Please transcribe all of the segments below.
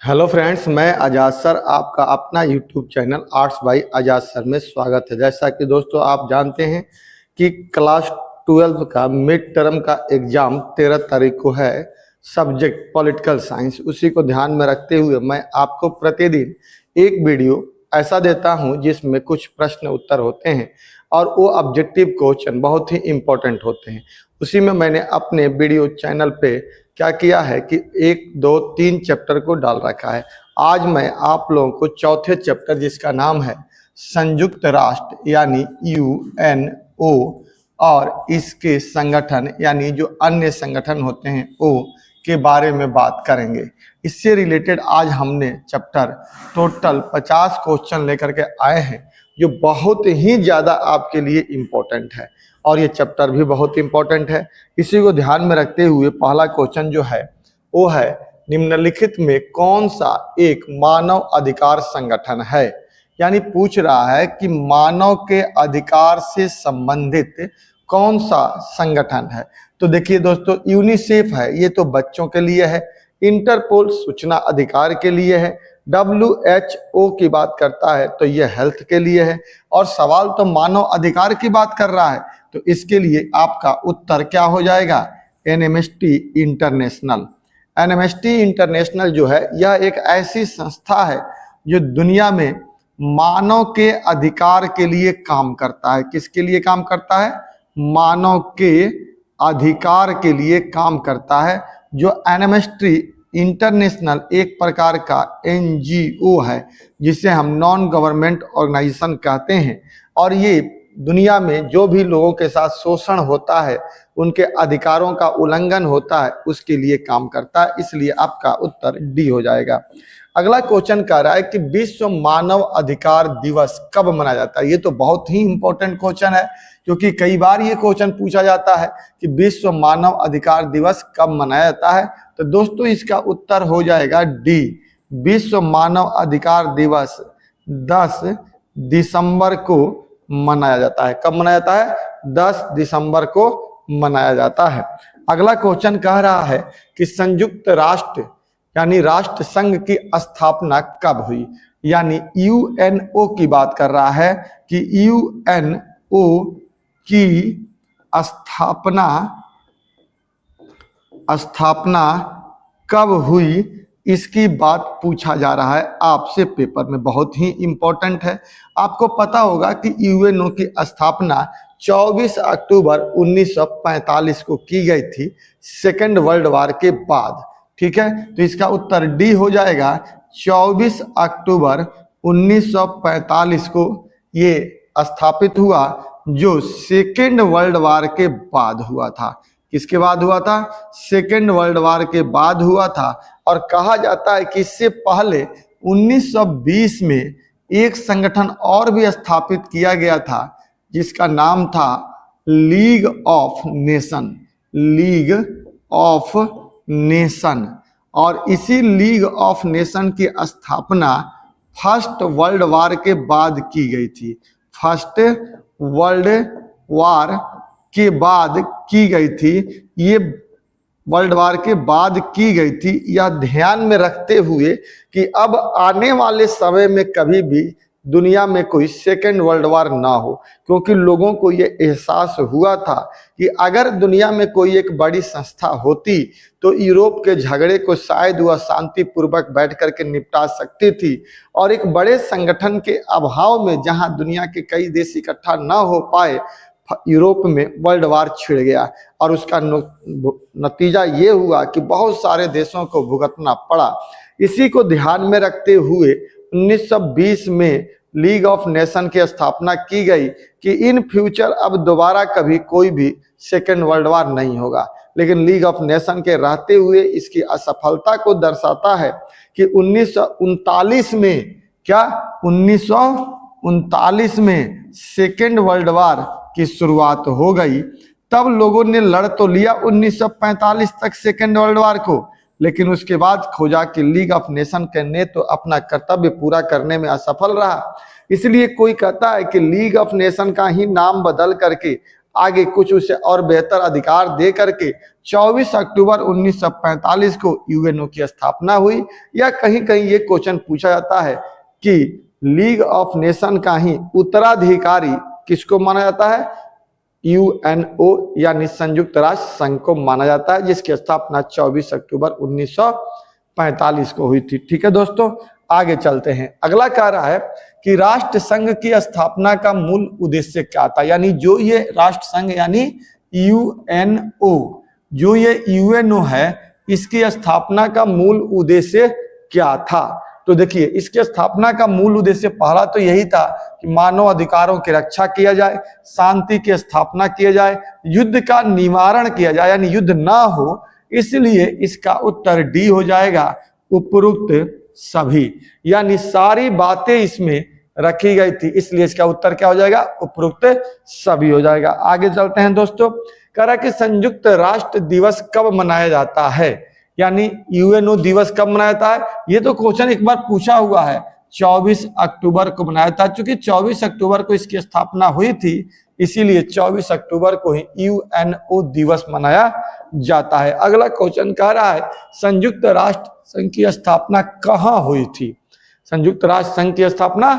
Hello friends, मैं आजाद sir आपका अपना यूट्यूब चैनल आर्ट्स बाय आजाद सर में स्वागत है। जैसा कि दोस्तों आप जानते हैं कि क्लास 12 का मिड टर्म का एग्ज़ाम 13 तारीख को है। सब्जेक्ट पॉलिटिकल साइंस, उसी को ध्यान में रखते हुए मैं आपको प्रतिदिन एक वीडियो ऐसा देता हूं जिसमें कुछ प्रश्न उत्तर होते हैं और वो ऑब्जेक्टिव क्वेश्चन बहुत ही इम्पोर्टेंट होते हैं। उसी में मैंने अपने वीडियो चैनल पे क्या किया है कि 1, 2, 3 चैप्टर को डाल रखा है। आज मैं आप लोगों को चौथे चैप्टर जिसका नाम है संयुक्त राष्ट्र यानी यूएनओ और इसके संगठन यानी जो अन्य संगठन होते हैं ओ के बारे में बात करेंगे। इससे रिलेटेड आज हमने चैप्टर टोटल 50 क्वेश्चन लेकर के आए हैं जो बहुत ही ज़्यादा आपके लिए इम्पोर्टेंट है और ये चैप्टर भी बहुत इंपॉर्टेंट है। इसी को ध्यान में रखते हुए पहला क्वेश्चन जो है वो है निम्नलिखित में कौन सा एक मानव अधिकार संगठन है। यानी पूछ रहा है कि मानव के अधिकार से संबंधित कौन सा संगठन है। तो देखिए दोस्तों, यूनिसेफ है, ये तो बच्चों के लिए है। इंटरपोल सूचना अधिकार के लिए है। WHO की बात करता है तो यह हेल्थ के लिए है। और सवाल तो मानव अधिकार की बात कर रहा है तो इसके लिए आपका उत्तर क्या हो जाएगा? एनएमएसटी इंटरनेशनल। एनएमएसटी इंटरनेशनल जो है यह एक ऐसी संस्था है जो दुनिया में मानव के अधिकार के लिए काम करता है। किसके लिए काम करता है? मानव के अधिकार के लिए काम करता है। जो एनएमएसटी इंटरनेशनल एक प्रकार का एनजीओ है जिसे हम नॉन गवर्नमेंट ऑर्गेनाइजेशन कहते हैं और ये दुनिया में जो भी लोगों के साथ शोषण होता है, उनके अधिकारों का उल्लंघन होता है, उसके लिए काम करता है। इसलिए आपका उत्तर डी हो जाएगा। अगला क्वेश्चन कह रहा है कि विश्व मानव अधिकार दिवस कब मनाया जाता है। ये तो बहुत ही इंपॉर्टेंट क्वेश्चन है क्योंकि कई बार ये क्वेश्चन पूछा जाता है कि विश्व मानव अधिकार दिवस कब मनाया जाता है। तो दोस्तों इसका उत्तर हो जाएगा डी। विश्व मानव अधिकार दिवस 10 दिसंबर को मनाया जाता है। कब मनाया जाता है? 10 दिसंबर को मनाया जाता है। अगला क्वेश्चन कह रहा है कि संयुक्त राष्ट्र यानी राष्ट्र संघ की स्थापना कब हुई। यानी यूएनओ की बात कर रहा है कि यूएनओ की स्थापना कब हुई, इसकी बात पूछा जा रहा है आपसे पेपर में। बहुत ही इंपॉर्टेंट है। आपको पता होगा कि यूएनओ की स्थापना 24 अक्टूबर 1945 को की गई थी, सेकेंड वर्ल्ड वॉर के बाद। ठीक है, तो इसका उत्तर डी हो जाएगा। 24 अक्टूबर 1945 को ये स्थापित हुआ जो सेकेंड वर्ल्ड वॉर के बाद हुआ था। किसके बाद हुआ था? सेकेंड वर्ल्ड वॉर के बाद हुआ था। और कहा जाता है कि इससे पहले 1920 में एक संगठन और भी स्थापित किया गया था जिसका नाम था league of nation. League of nation. और इसी लीग ऑफ नेशन की स्थापना फर्स्ट वर्ल्ड वॉर के बाद की गई थी। फर्स्ट वर्ल्ड वॉर के बाद की गई थी। ये वर्ल्ड वॉर के बाद की गई थी। यह ध्यान में रखते हुए कि अब आने वाले समय में कभी भी दुनिया में कोई सेकेंड वर्ल्ड वॉर ना हो, क्योंकि लोगों को ये एहसास हुआ था कि अगर दुनिया में कोई एक बड़ी संस्था होती तो यूरोप के झगड़े को शायद वह शांतिपूर्वक बैठ करके निपटा सकती थी। और एक बड़े संगठन के अभाव में जहां दुनिया के कई देश इकट्ठा ना हो पाए, यूरोप में वर्ल्ड वॉर छिड़ गया और उसका नतीजा ये हुआ कि बहुत सारे देशों को भुगतना पड़ा। इसी को ध्यान में रखते हुए 1920 में लीग ऑफ नेशन की स्थापना की गई कि इन फ्यूचर अब दोबारा कभी कोई भी सेकेंड वर्ल्ड वॉर नहीं होगा। लेकिन लीग ऑफ नेशन के रहते हुए इसकी असफलता को दर्शाता है कि 1939 में क्या 1939 में सेकेंड वर्ल्ड वॉर की शुरुआत हो गई। तब लोगों ने लड़ तो लिया 1945 तक सेकेंड वर्ल्ड वॉर को, लेकिन उसके बाद खोजा कि लीग ऑफ नेशन ने तो अपना कर्तव्य पूरा करने में असफल रहा। इसलिए कोई कहता है कि लीग ऑफ नेशन का ही नाम बदल करके आगे कुछ उसे और बेहतर अधिकार दे करके 24 अक्टूबर 1945 को यूएनओ की स्थापना हुई। या कहीं कहीं ये क्वेश्चन पूछा जाता है कि लीग ऑफ नेशन का ही उत्तराधिकारी किसको माना जाता है? यूएनओ यानी संयुक्त राष्ट्र संघ को माना जाता है, जिसकी स्थापना 24 अक्टूबर 1945 को हुई थी। ठीक है दोस्तों, आगे चलते हैं। अगला कह रहा है कि राष्ट्र संघ की स्थापना का मूल उद्देश्य क्या था? यानी जो ये राष्ट्र संघ यानी यूएनओ, जो ये यूएनओ है, इसकी स्थापना का मूल उद्देश्य क्या था? तो देखिए, इसकी स्थापना का मूल उद्देश्य पहला तो यही था कि मानव अधिकारों की रक्षा किया जाए, शांति की स्थापना किया जाए, युद्ध का निवारण किया जाए यानी युद्ध ना हो, इसलिए इसका उत्तर डी हो जाएगा, उपरोक्त सभी। यानी सारी बातें इसमें रखी गई थी, इसलिए इसका उत्तर क्या हो जाएगा? उपरोक्त सभी हो जाएगा। आगे चलते हैं दोस्तों। कह रहा कि संयुक्त राष्ट्र दिवस कब मनाया जाता है? यानी यूएनओ दिवस कब मनाया जाता है? ये तो क्वेश्चन एक बार पूछा हुआ है, 24 अक्टूबर को मनाया था। चूंकि 24 अक्टूबर को इसकी स्थापना हुई थी, इसीलिए 24 अक्टूबर को ही यूएनओ दिवस मनाया जाता है। अगला क्वेश्चन कह रहा है संयुक्त राष्ट्र संघ की स्थापना कहाँ हुई थी? संयुक्त राष्ट्र संघ की स्थापना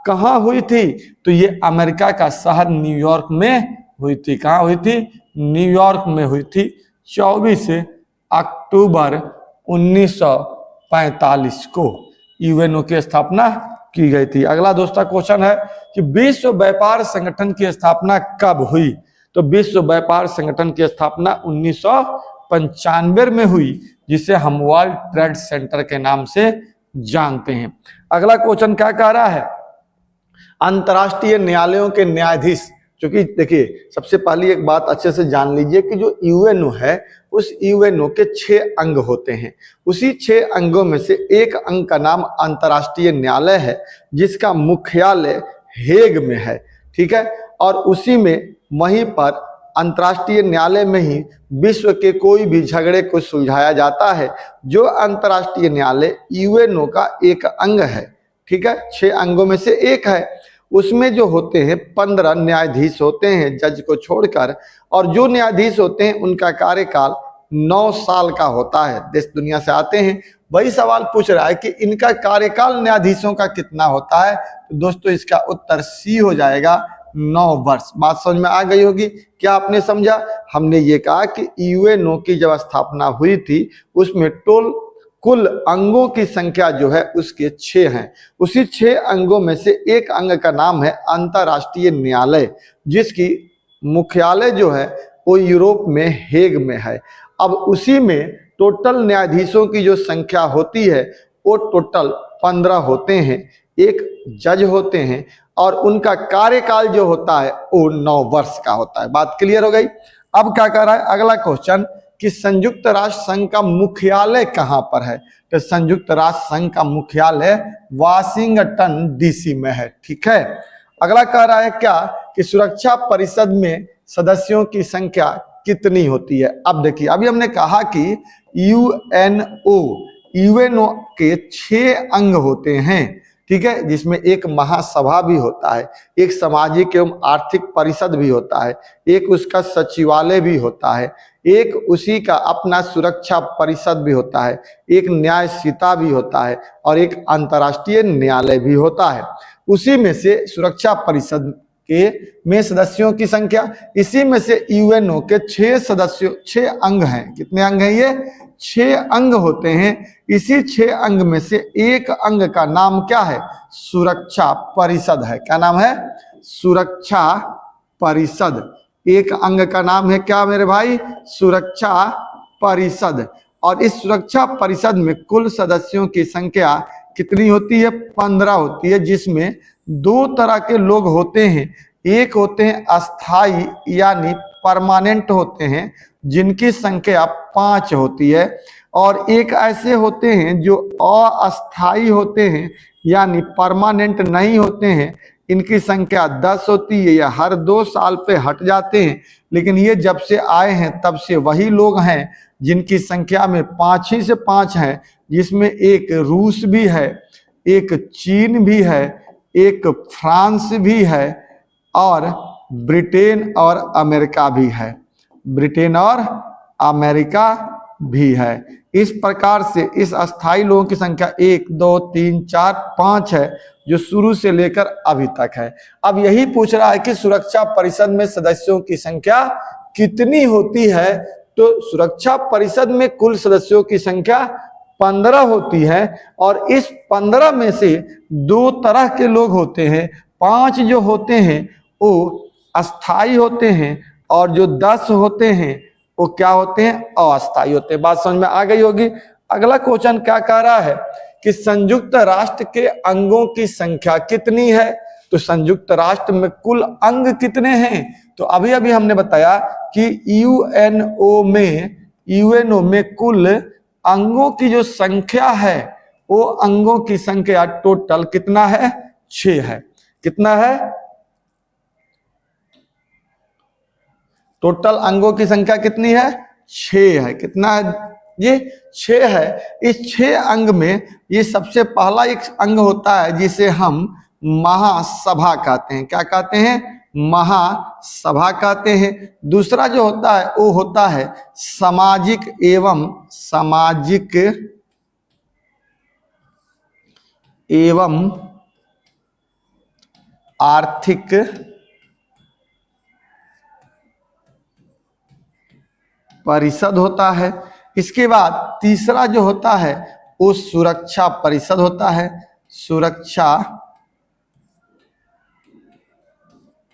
कहाँ हुई थी? तो ये अमेरिका का शहर न्यूयॉर्क में हुई थी। कहाँ हुई थी? न्यूयॉर्क में हुई थी, 24 अक्टूबर 1945 को यूएनओ की स्थापना की गई थी। अगला दोस्तों क्वेश्चन है कि विश्व व्यापार संगठन की स्थापना कब हुई? तो विश्व व्यापार संगठन की स्थापना 1995 में हुई, जिसे हम वर्ल्ड ट्रेड सेंटर के नाम से जानते हैं। अगला क्वेश्चन क्या कह रहा है? अंतर्राष्ट्रीय न्यायालयों के न्यायाधीश, क्योंकि देखिए सबसे पहली एक बात अच्छे से जान लीजिए कि जो यूएनओ है, उस यूएनओ के 6 अंग होते हैं। उसी 6 अंगों में से एक अंग का नाम अंतर्राष्ट्रीय न्यायालय है, जिसका मुख्यालय हेग में है। ठीक है, और उसी में वहीं पर अंतर्राष्ट्रीय न्यायालय में ही विश्व के कोई भी झगड़े को सुलझाया जाता है। जो अंतर्राष्ट्रीय न्यायालय यूएनओ का एक अंग है, ठीक है, 6 अंगों में से एक है। उसमें जो होते हैं 15 न्यायाधीश होते हैं जज को छोड़कर, और जो न्यायाधीश होते हैं उनका कार्यकाल 9 साल का होता है। देश दुनिया से आते हैं, वही सवाल पूछ रहा है कि इनका कार्यकाल न्यायाधीशों का कितना होता है? तो दोस्तों इसका उत्तर सी हो जाएगा, 9 वर्ष। बात समझ में आ गई होगी। क्या आपने समझा? हमने ये कहा कि यूएनओ की जब स्थापना हुई थी, उसमें कुल अंगों की संख्या जो है उसके 6 हैं। उसी 6 अंगों में से एक अंग का नाम है अंतर्राष्ट्रीय न्यायालय, जिसकी मुख्यालय जो है वो यूरोप में हेग में है। अब उसी में टोटल न्यायाधीशों की जो संख्या होती है वो टोटल 15 होते हैं, एक जज होते हैं, और उनका कार्यकाल जो होता है वो 9 वर्ष का होता है। बात क्लियर हो गई। अब क्या कर रहा है अगला क्वेश्चन कि संयुक्त राष्ट्र संघ का मुख्यालय कहाँ पर है? तो संयुक्त राष्ट्र संघ का मुख्यालय वाशिंगटन डीसी में है। ठीक है, अगला कह रहा है क्या कि सुरक्षा परिषद में सदस्यों की संख्या कितनी होती है? अब देखिए, अभी हमने कहा कि यूएनओ के 6 अंग होते हैं, ठीक है, जिसमें एक महासभा भी होता है, एक सामाजिक एवं आर्थिक परिषद भी होता है, एक उसका सचिवालय भी होता है, एक उसी का अपना सुरक्षा परिषद भी होता है, एक न्यायसीता भी होता है, और एक अंतर्राष्ट्रीय न्यायालय भी होता है। उसी में से सुरक्षा परिषद के में सदस्यों की संख्या, इसी में से यूएनओ के 6 अंग हैं। कितने अंग हैं? ये 6 अंग होते हैं। इसी 6 अंग में से एक अंग का नाम क्या है? सुरक्षा परिषद है। क्या नाम है? सुरक्षा परिषद। एक अंग का नाम है क्या मेरे भाई? सुरक्षा परिषद। और इस सुरक्षा परिषद में कुल सदस्यों की संख्या कितनी होती है? 15 होती है, जिसमें 2 तरह के लोग होते हैं। एक होते हैं अस्थाई यानी परमानेंट होते हैं, जिनकी संख्या 5 होती है, और एक ऐसे होते हैं जो अस्थाई होते हैं यानी परमानेंट नहीं होते हैं। इनकी संख्या 10 होती है, या हर 2 साल पे हट जाते हैं, लेकिन ये जब से आए हैं तब से वही लोग हैं, जिनकी संख्या में 5 ही से 5 है, जिसमें एक रूस भी है, एक चीन भी है, एक फ्रांस भी है, और ब्रिटेन और अमेरिका भी है, ब्रिटेन और अमेरिका भी है। इस प्रकार से इस अस्थायी लोगों की संख्या 1 2 3 4 5 है, जो शुरू से लेकर अभी तक है। अब यही पूछ रहा है कि सुरक्षा परिषद में सदस्यों की संख्या कितनी होती है। तो सुरक्षा परिषद में कुल सदस्यों की संख्या 15 होती है, और इस 15 में से 2 तरह के लोग होते हैं। 5 जो होते हैं वो अस्थाई होते हैं, और जो 10 होते हैं वो क्या होते हैं, अस्थाई होते हैं। बात समझ में आ गई होगी। अगला क्वेश्चन क्या कह रहा है कि संयुक्त राष्ट्र के अंगों की संख्या कितनी है। तो संयुक्त राष्ट्र में कुल अंग कितने हैं। तो अभी अभी हमने बताया कि यूएनओ में कुल अंगों की जो संख्या है, वो अंगों की संख्या टोटल कितना है, 6 है। कितना है, टोटल अंगों की संख्या कितनी है, 6 है। कितना है, ये 6 है। इस 6 अंग में ये सबसे पहला एक अंग होता है जिसे हम महासभा कहते हैं। क्या कहते हैं, महासभा कहते हैं। दूसरा जो होता है वो होता है सामाजिक एवं आर्थिक परिषद होता है। इसके बाद तीसरा जो होता है वो सुरक्षा परिषद होता है, सुरक्षा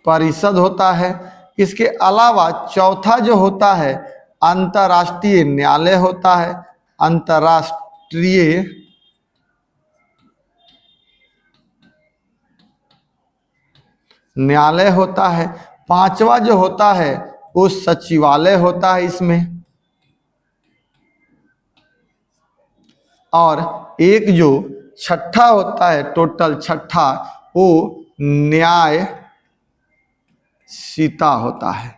परिषद होता है। इसके अलावा चौथा जो होता है अंतर्राष्ट्रीय न्यायालय होता है, अंतर्राष्ट्रीय न्यायालय होता है। पांचवा जो होता है वो सचिवालय होता है इसमें। और एक जो छठा होता है, टोटल छठा, वो न्यायसीता होता है,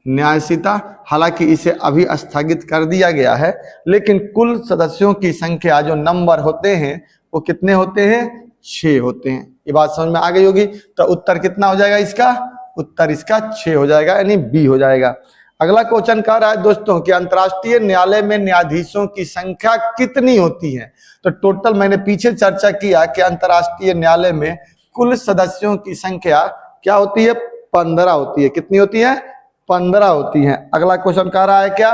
न्यायसीता। हालांकि इसे अभी स्थगित कर दिया गया है, लेकिन कुल सदस्यों की संख्या जो नंबर होते हैं वो कितने होते हैं, 6 होते हैं। ये बात समझ में आ गई होगी। तो उत्तर कितना हो जाएगा इसका, उत्तर इसका 6 हो जाएगा, यानी बी हो जाएगा। अगला क्वेश्चन कह रहा है दोस्तों कि अंतर्राष्ट्रीय न्यायालय में न्यायाधीशों की संख्या कितनी होती है। तो टोटल मैंने पीछे चर्चा किया कि अंतर्राष्ट्रीय न्यायालय में कुल सदस्यों की संख्या क्या होती है, 15 होती है। कितनी होती है, 15 होती है। अगला क्वेश्चन कह रहा है क्या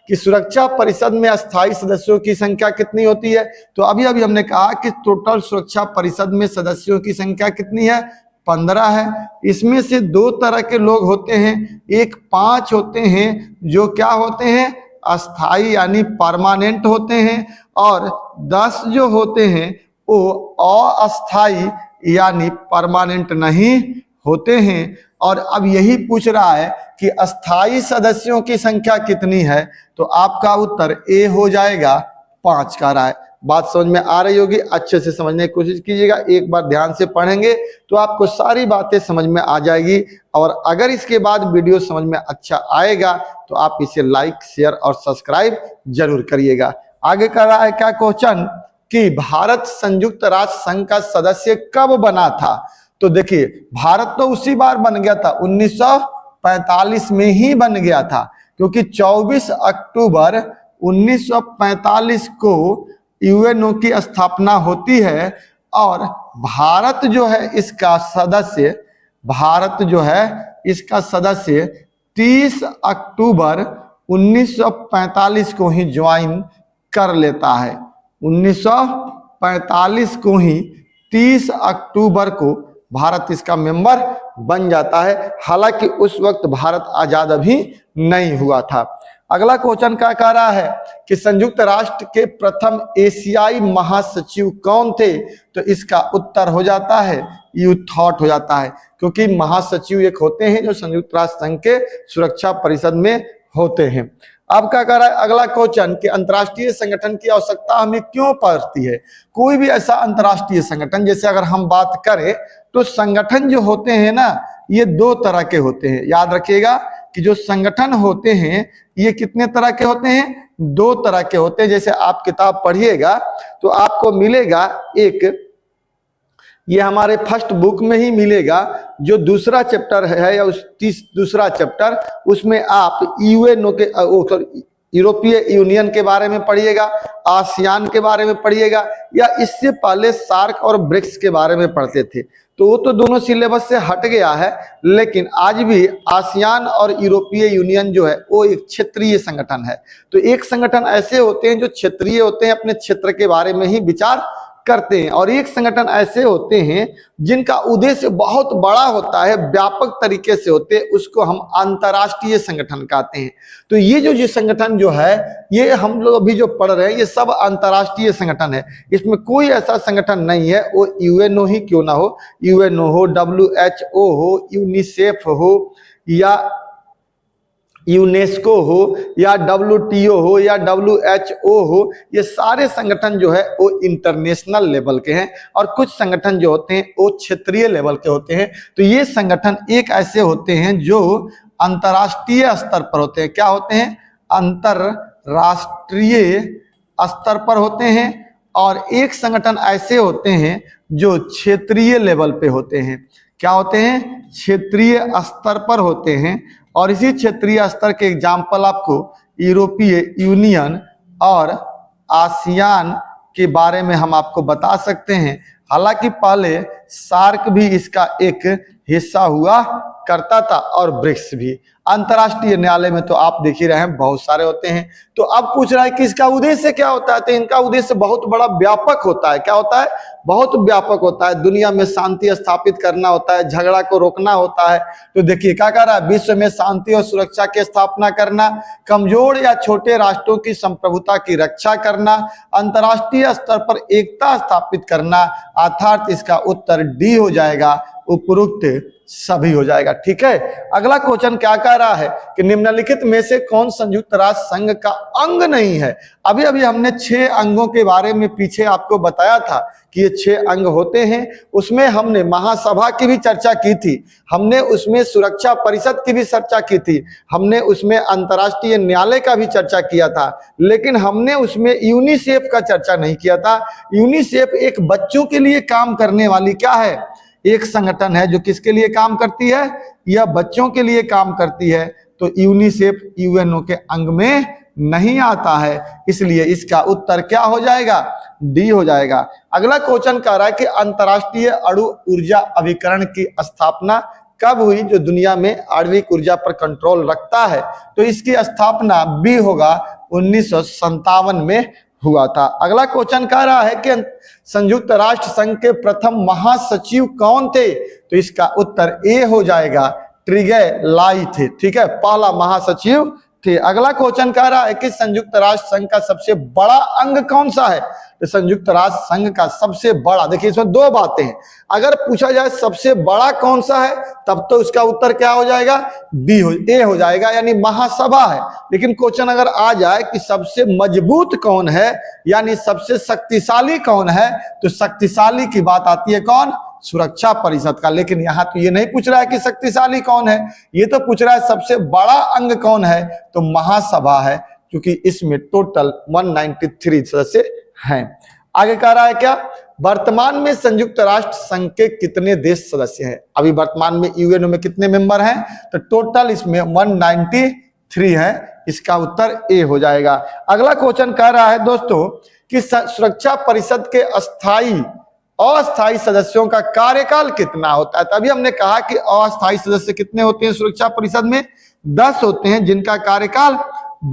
कि सुरक्षा परिषद में अस्थायी सदस्यों की संख्या कितनी होती है। तो अभी अभी हमने कहा कि टोटल सुरक्षा परिषद में सदस्यों की संख्या कितनी है, 15 है। इसमें से 2 तरह के लोग होते हैं, एक 5 होते हैं जो क्या होते हैं, अस्थाई यानी परमानेंट होते हैं, और 10 जो होते हैं वो अस्थाई यानी परमानेंट नहीं होते हैं। और अब यही पूछ रहा है कि अस्थाई सदस्यों की संख्या कितनी है। तो आपका उत्तर ए हो जाएगा, 5 का रहा है। बात समझ में आ रही होगी, अच्छे से समझने की कोशिश कीजिएगा। एक बार ध्यान से पढ़ेंगे तो आपको सारी बातें समझ में आ जाएगी। और अगर इसके बाद वीडियो समझ में अच्छा आएगा तो आप इसे लाइक, शेयर और सब्सक्राइब जरूर करिएगा। आगे कर रहा है क्या क्वेश्चन कि भारत संयुक्त राष्ट्र संघ का सदस्य कब बना था। तो देखिए, भारत तो उसी बार बन गया था, 1945 में ही बन गया था, क्योंकि 24 अक्टूबर 1945 को यूएनओ की स्थापना होती है। और भारत जो है इसका सदस्य, भारत जो है इसका सदस्य 30 अक्टूबर 1945 को ही ज्वाइन कर लेता है। 1945 को ही 30 अक्टूबर को भारत इसका मेंबर बन जाता है। हालांकि उस वक्त भारत आजाद अभी नहीं हुआ था। अगला क्वेश्चन क्या कह रहा है कि संयुक्त राष्ट्र के प्रथम एशियाई महासचिव कौन थे। तो इसका उत्तर हो जाता है यू थॉट हो जाता है, क्योंकि महासचिव एक होते हैं जो संयुक्त राष्ट्र संघ के सुरक्षा परिषद में होते हैं। अब क्या कह रहा है अगला क्वेश्चन कि अंतर्राष्ट्रीय संगठन की आवश्यकता हमें क्यों पड़ती है। कोई भी ऐसा अंतर्राष्ट्रीय संगठन, जैसे अगर हम बात करें तो संगठन जो होते हैं ना, ये 2 तरह के होते हैं। याद रखिएगा कि जो संगठन होते हैं ये कितने तरह के होते हैं, 2 तरह के होते हैं। जैसे आप किताब पढ़िएगा तो आपको मिलेगा एक ये हमारे फर्स्ट बुक में ही मिलेगा। जो दूसरा चैप्टर है या उस दूसरा चैप्टर, उसमें आप यूएनओ के यूरोपीय यूनियन के बारे में पढ़िएगा, आसियान के बारे में पढ़िएगा, या इससे पहले सार्क और ब्रिक्स के बारे में पढ़ते थे। तो वो तो दोनों सिलेबस से हट गया है, लेकिन आज भी आसियान और यूरोपीय यूनियन जो है वो एक क्षेत्रीय संगठन है। तो एक संगठन ऐसे होते हैं जो क्षेत्रीय होते हैं, अपने क्षेत्र के बारे में ही विचार करते हैं, और एक संगठन ऐसे होते हैं जिनका उद्देश्य बहुत बड़ा होता है, व्यापक तरीके से होते हैं, उसको हम अंतर्राष्ट्रीय संगठन कहते हैं। तो ये जो संगठन जो है, ये हम लोग अभी जो पढ़ रहे हैं, ये सब अंतर्राष्ट्रीय संगठन है। इसमें कोई ऐसा संगठन नहीं है, वो यूएनओ ही क्यों ना हो, यूएनओ हो, WHO हो, यूनिसेफ हो, या यूनेस्को हो, या WTO हो, या WHO हो, ये सारे संगठन जो है वो इंटरनेशनल लेवल के हैं, और कुछ संगठन जो होते हैं वो क्षेत्रीय लेवल के होते हैं। तो ये संगठन एक ऐसे होते हैं जो अंतर्राष्ट्रीय स्तर पर होते हैं। क्या होते हैं? अंतरराष्ट्रीय स्तर पर होते हैं। और एक संगठन ऐसे होते हैं जो क्षेत्रीय लेवल पे होते हैं। क्या होते हैं? क्षेत्रीय स्तर पर होते हैं। और इसी क्षेत्रीय स्तर के एग्जाम्पल आपको यूरोपीय यूनियन और आसियान के बारे में हम आपको बता सकते हैं। हालांकि पहले सार्क भी इसका एक हिस्सा हुआ करता था, और ब्रिक्स भी। अंतर्राष्ट्रीय न्यायालय में तो आप देख ही रहे हैं बहुत सारे होते हैं। तो अब पूछ रहा है कि इसका उद्देश्य क्या होता है? तो इनका उद्देश्य बहुत बड़ा व्यापक होता है। क्या होता है? बहुत व्यापक होता है। दुनिया में शांति स्थापित करना होता है, झगड़ा को रोकना होता है। तो देखिए क्या कर रहा है, विश्व में शांति और सुरक्षा की स्थापना करना, कमजोर या छोटे राष्ट्रों की संप्रभुता की रक्षा करना, अंतर्राष्ट्रीय स्तर पर एकता स्थापित करना। अर्थात इसका उत्तर डी हो जाएगा, उपरोक्त सभी हो जाएगा। ठीक है। अगला क्वेश्चन क्या कह रहा है कि निम्नलिखित में से कौन संयुक्त राष्ट्र संघ का अंग नहीं है? अभी अभी हमने 6 अंगों के बारे में पीछे आपको बताया था कि ये 6 अंग होते हैं। उसमें हमने महासभा की भी चर्चा की थी, हमने उसमें सुरक्षा परिषद की भी चर्चा की थी, हमने उसमें अंतर्राष्ट्रीय न्यायालय का भी चर्चा किया था, लेकिन हमने उसमें यूनिसेफ का चर्चा नहीं किया था। यूनिसेफ एक बच्चों के लिए काम करने वाली क्या है? एक संगठन है जो किसके लिए काम करती है? यह बच्चों के लिए काम करती है। तो यूनिसेफ यूएनओ के अंग में नहीं आता है, इसलिए इसका उत्तर क्या हो जाएगा? डी हो जाएगा। अगला क्वेश्चन कह रहा है कि अंतर्राष्ट्रीय अणु ऊर्जा अभिकरण की स्थापना कब हुई, जो दुनिया में आणविक ऊर्जा पर कंट्रोल रखता है? तो इसकी स्थापना बी होगा, 1957 में हुआ था। अगला क्वेश्चन कह रहा है कि संयुक्त राष्ट्र संघ के प्रथम महासचिव कौन थे? तो इसका उत्तर ए हो जाएगा, ट्रिगे लाई थे। ठीक है, पहला महासचिव थे। अगला क्वेश्चन कह रहा है कि संयुक्त राष्ट्र संघ का सबसे बड़ा अंग कौन सा है? तो संयुक्त राष्ट्र संघ का सबसे बड़ा, देखिए इसमें 2 बातें हैं। अगर पूछा जाए सबसे बड़ा कौन सा है, तब तो इसका उत्तर क्या हो जाएगा? ए हो जाएगा, यानी महासभा है। लेकिन क्वेश्चन अगर आ जाए कि सबसे मजबूत कौन है, यानी सबसे शक्तिशाली कौन है, तो शक्तिशाली की बात आती है कौन? सुरक्षा परिषद का। लेकिन यहाँ तो ये नहीं पूछ रहा है कि शक्तिशाली कौन है, ये तो पूछ रहा है सबसे बड़ा अंग कौन है, तो महासभा है, क्योंकि इसमें टोटल 193 सदस्य हैं। आगे कह रहा है क्या? वर्तमान में संयुक्त राष्ट्र संघ के कितने देश सदस्य हैं? अभी वर्तमान में यूएनओ में कितने मेंबर हैं? तो टोटल इसमें 193 है। इसका उत्तर ए हो जाएगा। अगला क्वेश्चन कह रहा है दोस्तों कि सुरक्षा परिषद के अस्थायी सदस्यों का कार्यकाल कितना होता है? तभी हमने कहा कि अस्थायी सदस्य कितने होते हैं सुरक्षा परिषद में? 10 होते हैं, जिनका कार्यकाल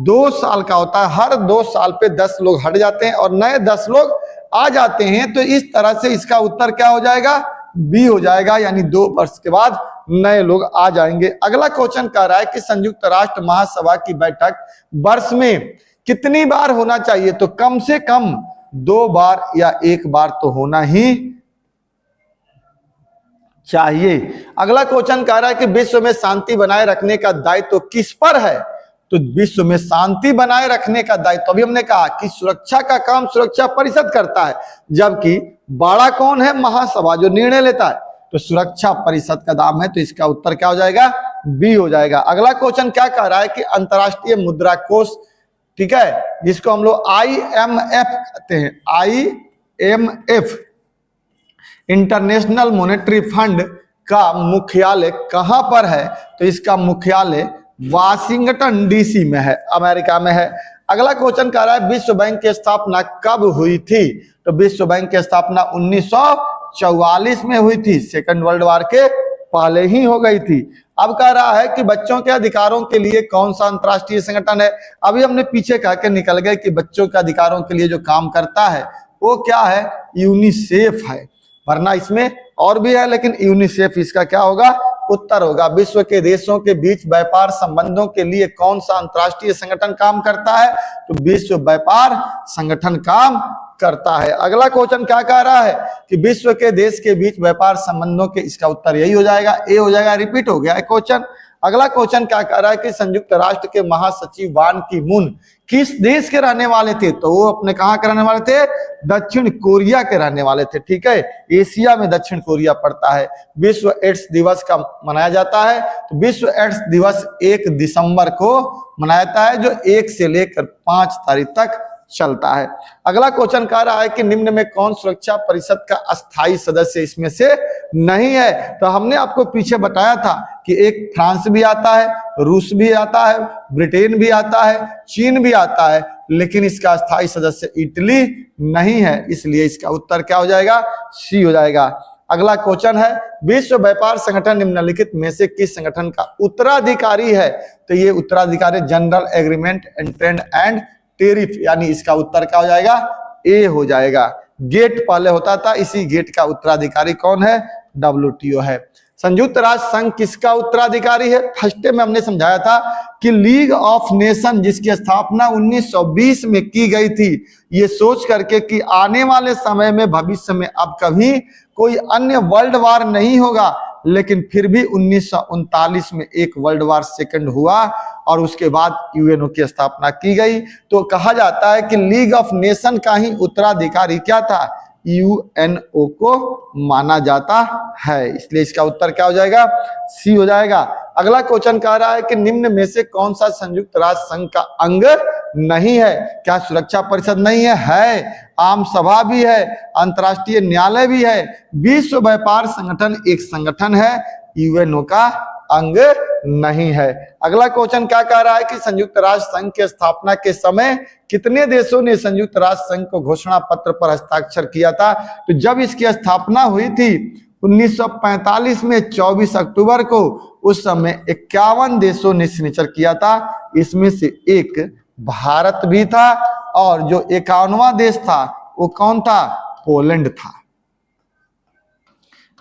2 साल का होता है। हर 2 साल पे 10 लोग हट जाते हैं और नए 10 लोग आ जाते हैं। तो इस तरह से इसका उत्तर क्या हो जाएगा? बी हो जाएगा, यानी 2 वर्ष के बाद नए लोग आ जाएंगे। अगला क्वेश्चन कह रहा है कि संयुक्त राष्ट्र महासभा की बैठक वर्ष में कितनी बार होना चाहिए? तो कम से कम 2 बार या 1 बार तो होना ही चाहिए। अगला क्वेश्चन कह रहा है कि विश्व में शांति बनाए रखने का दायित्व तो किस पर है? तो विश्व में शांति बनाए रखने का दायित्व, अभी हमने कहा कि सुरक्षा का काम सुरक्षा परिषद करता है, जबकि बड़ा कौन है? महासभा, जो निर्णय लेता है। तो सुरक्षा परिषद का दाम है, तो इसका उत्तर क्या हो जाएगा? बी हो जाएगा। अगला क्वेश्चन क्या कह रहा है कि अंतर्राष्ट्रीय मुद्रा कोष, ठीक है, जिसको हम लोग IMF कहते हैं, IMF, इंटरनेशनल मॉनेटरी फंड का मुख्यालय कहां पर है? तो इसका मुख्यालय वाशिंगटन डीसी में है, अमेरिका में है। अगला क्वेश्चन कह रहा है विश्व बैंक की स्थापना कब हुई थी? तो विश्व बैंक की स्थापना 1944 में हुई थी, सेकंड वर्ल्ड वॉर के पहले ही हो गई थी। अब कह रहा है कि बच्चों के अधिकारों के लिए कौन सा अंतरराष्ट्रीय संगठन है? अभी हमने पीछे कह के निकल गए कि बच्चों के अधिकारों के लिए जो काम करता है वो क्या है? यूनिसेफ है, वरना इसमें और भी है, लेकिन यूनिसेफ इसका क्या होगा? उत्तर होगा। विश्व के देशों के बीच व्यापार संबंधों के लिए कौन सा अंतरराष्ट्रीय संगठन काम करता है? तो विश्व व्यापार संगठन काम करता है। अगला क्वेश्चन क्या कह रहा है कि विश्व के देश के बीच व्यापार संबंधों के, इसका उत्तर यही हो जाएगा, ए हो जाएगा, रिपीट हो गया है क्वेश्चन। अगला क्वेश्चन क्या कह रहा है कि संयुक्त राष्ट्र के महासचिव बान की मून किस देश के रहने वाले थे? तो वो अपने कहां के रहने वाले थे? दक्षिण कोरिया के रहने वाले थे, ठीक है। एशिया में दक्षिण कोरिया पड़ता है। विश्व एड्स दिवस का मनाया जाता है, तो विश्व एड्स दिवस 1 दिसंबर को मनाया जाता है, जो 1 से लेकर 5 तारीख तक चलता है। अगला क्वेश्चन कह रहा है कि निम्न में कौन सुरक्षा परिषद का अस्थायी सदस्य इसमें से नहीं है? तो हमने आपको पीछे बताया था कि एक फ्रांस भी आता है, रूस भी आता है, ब्रिटेन भी आता है, चीन भी आता है, लेकिन इसका अस्थायी सदस्य इटली नहीं है, इसलिए इसका उत्तर क्या हो जाएगा? सी हो जाएगा। अगला क्वेश्चन है विश्व व्यापार संगठन निम्नलिखित में से किस संगठन का उत्तराधिकारी है? तो ये उत्तराधिकारी general agreement and trade and tariff, यानी इसका उत्तर क्या हो जाएगा? ए हो जाएगा। गेट पहले होता था, इसी गेट का उत्तराधिकारी कौन है? WTO है। संयुक्त राष्ट्र संघ किसका उत्तराधिकारी है? फर्स्ट में हमने समझाया था कि लीग ऑफ नेशन जिसकी स्थापना 1920 में की गई थी, ये सोच करके कि आने वाले समय में, भविष्य में अब कभी कोई अन्य वर्ल्ड वार नहीं होगा, लेकिन फिर भी 1939 में एक वर्ल्ड वार सेकंड हुआ और उसके बाद यूएनओ की स्थापना की गई। तो कहा जाता है कि लीग ऑफ नेशन का ही उत्तराधिकारी क्या था? यूएनओ को माना जाता है, इसलिए इसका उत्तर क्या हो जाएगा? सी हो जाएगा। अगला क्वेश्चन कह रहा है कि निम्न में से कौन सा संयुक्त राष्ट्र संघ का अंग नहीं है? क्या सुरक्षा परिषद नहीं है? है। आम सभा भी है, अंतरराष्ट्रीय न्यायालय भी है। विश्व व्यापार संगठन एक संगठन है, यूएनओ का अंग नहीं है। अगला क्वेश्चन क्या कह रहा है कि संयुक्त राष्ट्र संघ की स्थापना के समय कितने देशों ने संयुक्त राष्ट्र संघ को घोषणा पत्र पर हस्ताक्षर किया था? तो जब इसकी स्थापना हुई थी 1945 में 24 अक्टूबर को, उस समय 51 देशों ने सिग्नेचर किया था, इसमें से एक भारत भी था, और जो 51वां देश था वो कौन था? पोलैंड था।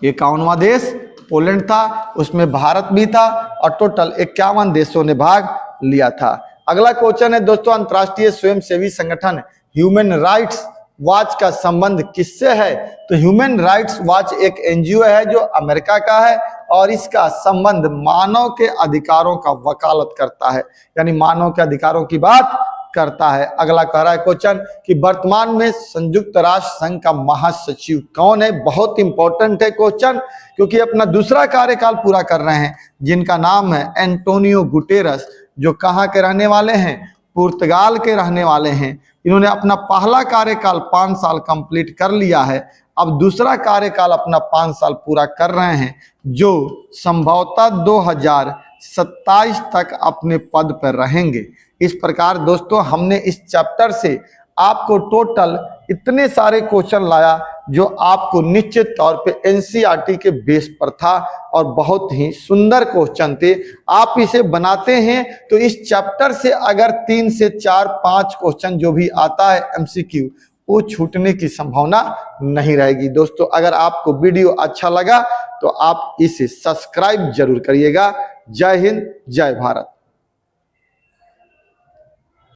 51वां देश पोलैंड था, उसमें भारत भी था, और टोटल 51 देशों ने भाग लिया था। अगला क्वेश्चन है दोस्तों, अंतरराष्ट्रीय स्वयंसेवी संगठन ह्यूमन राइट्स वॉच का संबंध किससे है? तो ह्यूमन राइट्स वॉच एक एनजीओ है जो अमेरिका का है, और इसका संबंध मानव के अधिकारों का वकालत करता है, यानी मानव के अधिकारों की बात करता है। अगला कह रहा है क्वेश्चन कि वर्तमान में संयुक्त राष्ट्र संघ का महासचिव कौन है? बहुत इंपॉर्टेंट है क्वेश्चन, क्योंकि अपना दूसरा कार्यकाल पूरा कर रहे हैं, जिनका नाम है एंटोनियो गुटेरस, जो कहाँ के रहने वाले हैं? पुर्तगाल के रहने वाले हैं। इन्होंने अपना पहला कार्यकाल 5 साल कंप्लीट कर लिया है, अब दूसरा कार्यकाल अपना 5 साल पूरा कर रहे हैं, जो संभवतः 2027 तक अपने पद पर रहेंगे। इस प्रकार दोस्तों हमने इस चैप्टर से आपको टोटल इतने सारे क्वेश्चन लाया, जो आपको निश्चित तौर पे एनसीईआरटी के बेस पर था, और बहुत ही सुंदर क्वेश्चन थे। आप इसे बनाते हैं तो इस चैप्टर से अगर 3 से 4, 5 क्वेश्चन जो भी आता है एमसीक्यू, वो छूटने की संभावना नहीं रहेगी। दोस्तों अगर आपको वीडियो अच्छा लगा तो आप इसे सब्सक्राइब जरूर करिएगा। जय हिंद, जय भारत।